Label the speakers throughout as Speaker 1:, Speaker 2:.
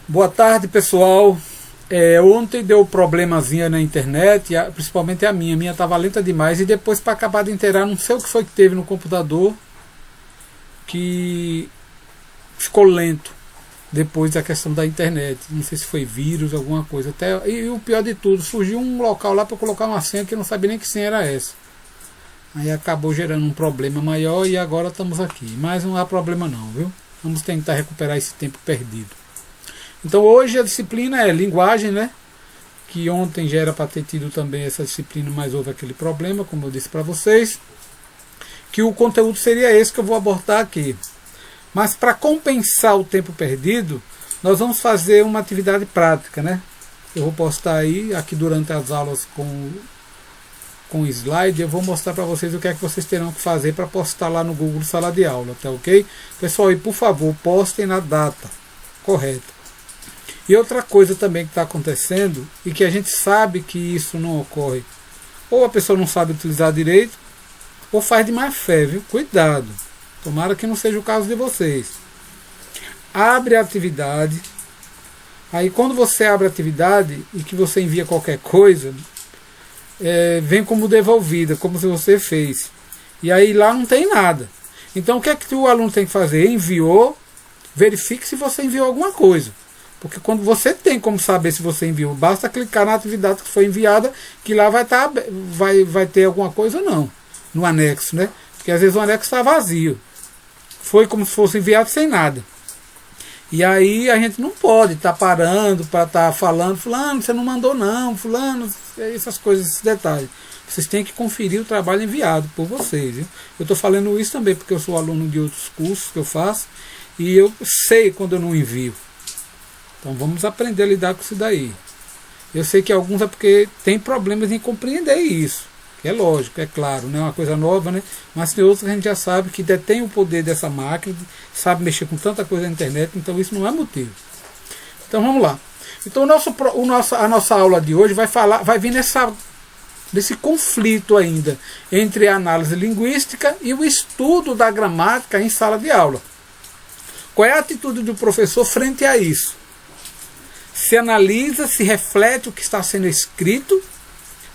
Speaker 1: Boa tarde, pessoal. Ontem deu problemazinha na internet, principalmente a minha estava lenta demais, e depois, para acabar de inteirar, não sei o que foi que teve no computador que ficou lento depois da questão da internet. Não sei se foi vírus, alguma coisa. E o pior de tudo, surgiu um local lá para colocar uma senha que eu não sabia nem que senha era essa. Aí acabou gerando um problema maior e agora estamos aqui. Mas não há problema não, viu? Vamos tentar recuperar esse tempo perdido. Então hoje a disciplina é linguagem, né? Que ontem já era para ter tido também essa disciplina, mas houve aquele problema, como eu disse para vocês. Que o conteúdo seria esse que eu vou abordar aqui. Mas para compensar o tempo perdido, nós vamos fazer uma atividade prática, né? Eu vou postar aí, aqui durante as aulas com slide, eu vou mostrar para vocês o que é que vocês terão que fazer para postar lá no Google Sala de Aula, tá ok? Pessoal, e por favor, postem na data correta. E outra coisa também que está acontecendo, e que a gente sabe que isso não ocorre, ou a pessoa não sabe utilizar direito, ou faz de má fé, viu? Cuidado, tomara que não seja o caso de vocês. Abre a atividade, aí quando você abre a atividade e que você envia qualquer coisa, vem como devolvida, como se você fez. E aí lá não tem nada. Então o que é que o aluno tem que fazer? Enviou, verifique se você enviou alguma coisa. Porque quando você tem como saber se você enviou, basta clicar na atividade que foi enviada, que lá vai ter alguma coisa ou não, no anexo, né? Porque às vezes o anexo está vazio. Foi como se fosse enviado sem nada. E aí a gente não pode estar parando para estar falando, fulano, você não mandou não, fulano, essas coisas, esses detalhes. Vocês têm que conferir o trabalho enviado por vocês. Viu? Eu estou falando isso também porque eu sou aluno de outros cursos que eu faço e eu sei quando eu não envio. Então vamos aprender a lidar com isso daí. Eu sei que alguns é porque tem problemas em compreender isso. Que é lógico, é claro, não é uma coisa nova, né? Mas tem outros que a gente já sabe que detém o poder dessa máquina, sabe mexer com tanta coisa na internet, então isso não é motivo. Então vamos lá. Então a nossa aula de hoje vai vir nesse conflito ainda entre a análise linguística e o estudo da gramática em sala de aula. Qual é a atitude do professor frente a isso? Se analisa, se reflete o que está sendo escrito,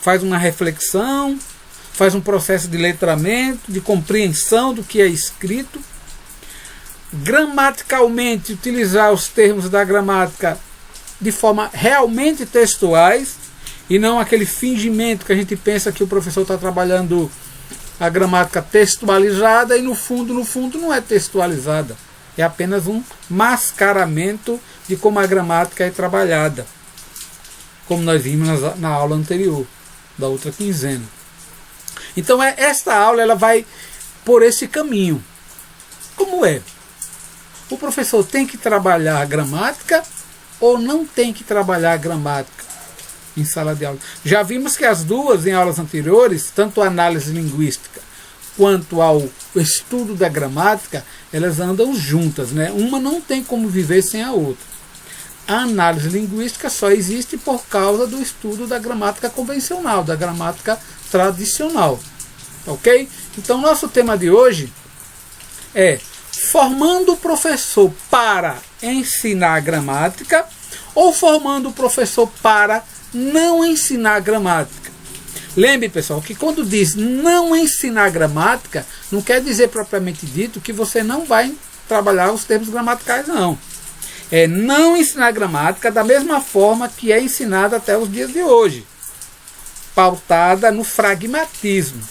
Speaker 1: faz uma reflexão, faz um processo de letramento, de compreensão do que é escrito. Gramaticalmente, utilizar os termos da gramática de forma realmente textuais e não aquele fingimento que a gente pensa que o professor está trabalhando a gramática textualizada e no fundo não é textualizada. É apenas um mascaramento de como a gramática é trabalhada, como nós vimos na aula anterior, da outra quinzena. Então esta aula ela vai por esse caminho. Como é? O professor tem que trabalhar a gramática ou não tem que trabalhar a gramática em sala de aula? Já vimos que as duas, em aulas anteriores, tanto a análise linguística quanto ao estudo da gramática, elas andam juntas, né? Uma não tem como viver sem a outra. A análise linguística só existe por causa do estudo da gramática convencional, da gramática tradicional. Ok? Então nosso tema de hoje é formando o professor para ensinar gramática ou formando o professor para não ensinar gramática. Lembre, pessoal, que quando diz não ensinar gramática, não quer dizer propriamente dito que você não vai trabalhar os termos gramaticais, não. É não ensinar gramática da mesma forma que é ensinada até os dias de hoje. Pautada no pragmatismo.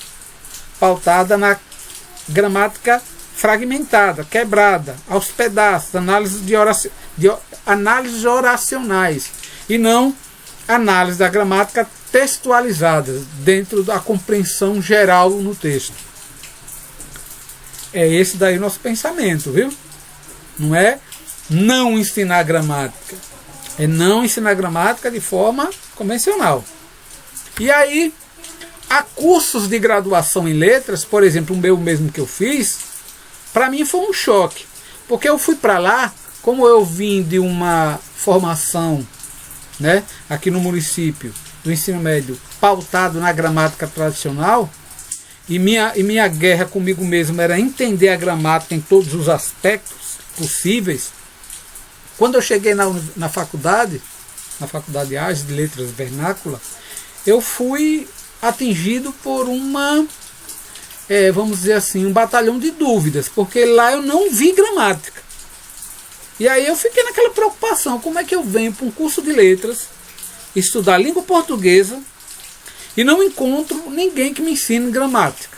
Speaker 1: Pautada na gramática fragmentada, quebrada, aos pedaços, análises oracionais. E não análise da gramática textualizada, dentro da compreensão geral no texto. É esse daí o nosso pensamento, viu? Não é não ensinar gramática. É não ensinar gramática de forma convencional. E aí, há cursos de graduação em letras, por exemplo, o meu mesmo que eu fiz, para mim foi um choque. Porque eu fui para lá, como eu vim de uma formação, né, aqui no município, do ensino médio, pautado na gramática tradicional, e minha guerra comigo mesmo era entender a gramática em todos os aspectos possíveis, Quando eu cheguei na faculdade AGES de Letras Vernácula, eu fui atingido por vamos dizer assim, um batalhão de dúvidas, porque lá eu não vi gramática. E aí eu fiquei naquela preocupação, como é que eu venho para um curso de letras, estudar língua portuguesa, e não encontro ninguém que me ensine gramática.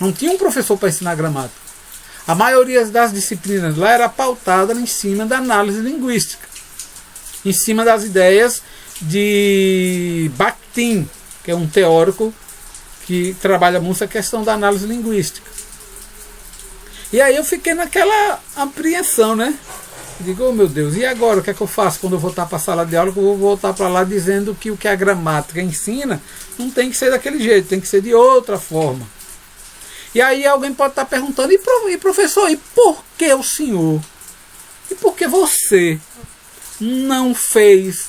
Speaker 1: Não tinha um professor para ensinar gramática. A maioria das disciplinas lá era pautada em cima da análise linguística, em cima das ideias de Bakhtin, que é um teórico que trabalha muito a questão da análise linguística. E aí eu fiquei naquela apreensão, né? Digo, oh meu Deus, e agora o que é que eu faço quando eu voltar para a sala de aula? Que eu vou voltar para lá dizendo que o que a gramática ensina não tem que ser daquele jeito, tem que ser de outra forma. E aí alguém pode estar perguntando, e professor, e por que o senhor? E por que você não fez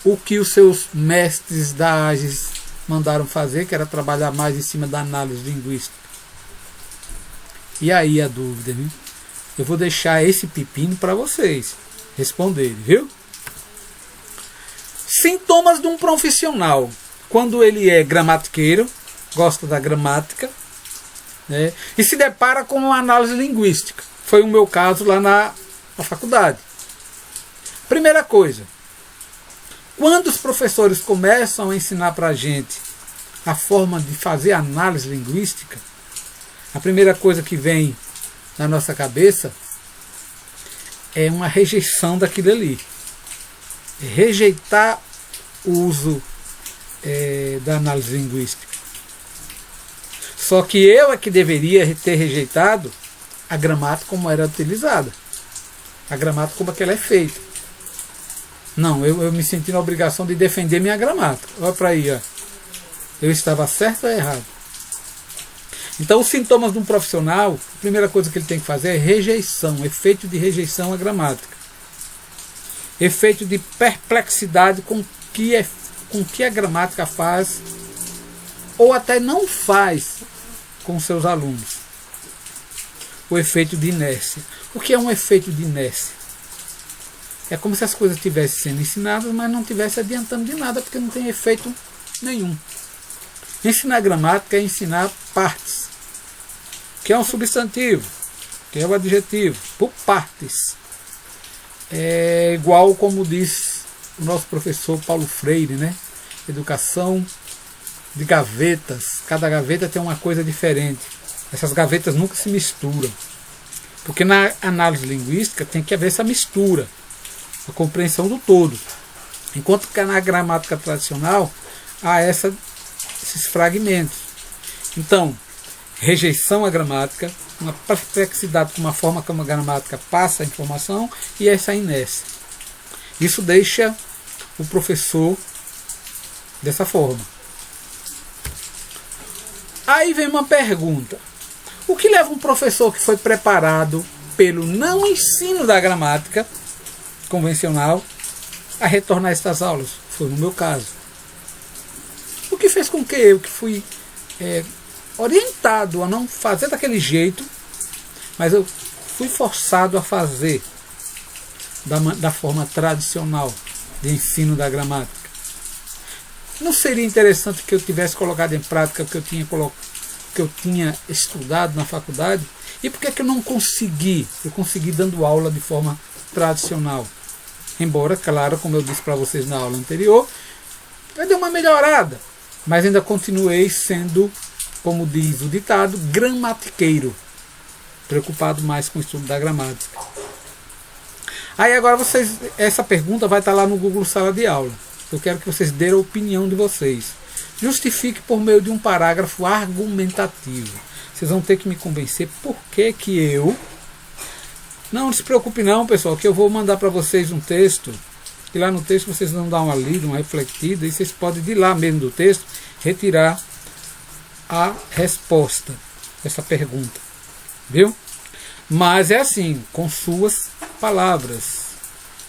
Speaker 1: o que os seus mestres da AGES mandaram fazer, que era trabalhar mais em cima da análise linguística? E aí a dúvida, viu? Eu vou deixar esse pepino para vocês responderem, viu? Sintomas de um profissional. Quando ele é gramatiqueiro, gosta da gramática, né, e se depara com uma análise linguística. Foi o meu caso lá na faculdade. Primeira coisa, quando os professores começam a ensinar para a gente a forma de fazer análise linguística, a primeira coisa que vem na nossa cabeça é uma rejeição daquilo ali. É rejeitar o uso da análise linguística. Só que eu é que deveria ter rejeitado a gramática como era utilizada. A gramática como é que ela é feita. Não, eu me senti na obrigação de defender minha gramática. Olha para aí, ó. Eu estava certo ou errado? Então, os sintomas de um profissional, a primeira coisa que ele tem que fazer é rejeição, efeito de rejeição à gramática. Efeito de perplexidade com que a gramática faz, ou até não faz, com seus alunos. O efeito de inércia. O que é um efeito de inércia? É como se as coisas estivessem sendo ensinadas, mas não estivessem adiantando de nada, porque não tem efeito nenhum. Ensinar gramática é ensinar partes, que é um substantivo, que é o adjetivo, por partes. É igual como diz o nosso professor Paulo Freire, né? Educação de gavetas. Cada gaveta tem uma coisa diferente. Essas gavetas nunca se misturam. Porque na análise linguística tem que haver essa mistura, a compreensão do todo. Enquanto que na gramática tradicional há esses fragmentos. Então, rejeição à gramática, uma perplexidade com a forma como a gramática passa a informação e essa inércia. Isso deixa o professor dessa forma. Aí vem uma pergunta. O que leva um professor que foi preparado pelo não ensino da gramática convencional a retornar a estas aulas? Foi no meu caso. O que fez com que eu, que fui orientado a não fazer daquele jeito, mas eu fui forçado a fazer da forma tradicional de ensino da gramática. Não seria interessante que eu tivesse colocado em prática o que eu tinha estudado na faculdade? E por que eu não consegui? Eu consegui dando aula de forma tradicional. Embora, claro, como eu disse para vocês na aula anterior, eu dei uma melhorada. Mas ainda continuei sendo, como diz o ditado, gramatiqueiro. Preocupado mais com o estudo da gramática. Aí agora essa pergunta vai estar lá no Google Sala de Aula. Eu quero que vocês dêem a opinião de vocês. Justifique por meio de um parágrafo argumentativo. Vocês vão ter que me convencer por que eu... Não se preocupe não, pessoal, que eu vou mandar para vocês um texto. E lá no texto vocês vão dar uma lida, uma refletida, e vocês podem, de lá mesmo do texto, retirar a resposta dessa pergunta. Viu? Mas é assim, com suas palavras.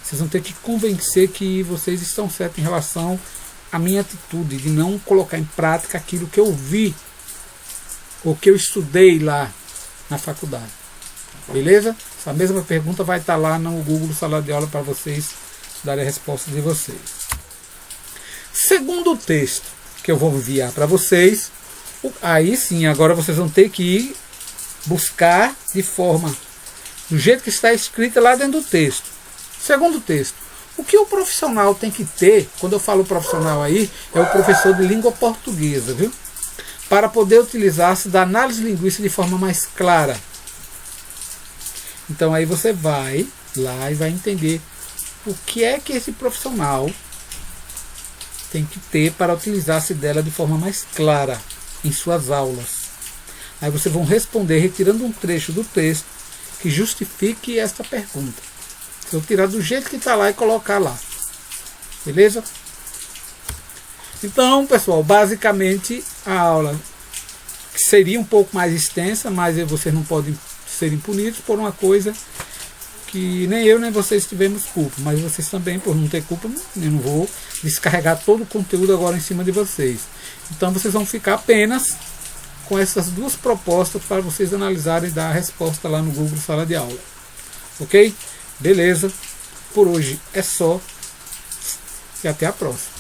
Speaker 1: Vocês vão ter que convencer que vocês estão certos em relação à minha atitude de não colocar em prática aquilo que eu vi ou que eu estudei lá na faculdade. Beleza? Essa mesma pergunta vai estar lá no Google Sala de Aula para vocês darem a resposta de vocês. Segundo texto que eu vou enviar para vocês, aí sim, agora vocês vão ter que ir buscar de forma, do jeito que está escrito lá dentro do texto. Segundo texto, o que o profissional tem que ter, quando eu falo profissional aí, é o professor de língua portuguesa, viu? Para poder utilizar-se da análise linguística de forma mais clara. Então aí você vai lá e vai entender o que é que esse profissional tem que ter para utilizar-se dela de forma mais clara em suas aulas. Aí vocês vão responder retirando um trecho do texto que justifique esta pergunta. Vocês vão tirar do jeito que está lá e colocar lá. Beleza? Então, pessoal, basicamente a aula seria um pouco mais extensa, mas vocês não podem serem punidos por uma coisa que nem eu nem vocês tivemos culpa, mas vocês também, por não ter culpa, eu não vou descarregar todo o conteúdo agora em cima de vocês. Então vocês vão ficar apenas com essas duas propostas para vocês analisarem e dar a resposta lá no Google Sala de Aula. Ok? Beleza? Por hoje é só e até a próxima.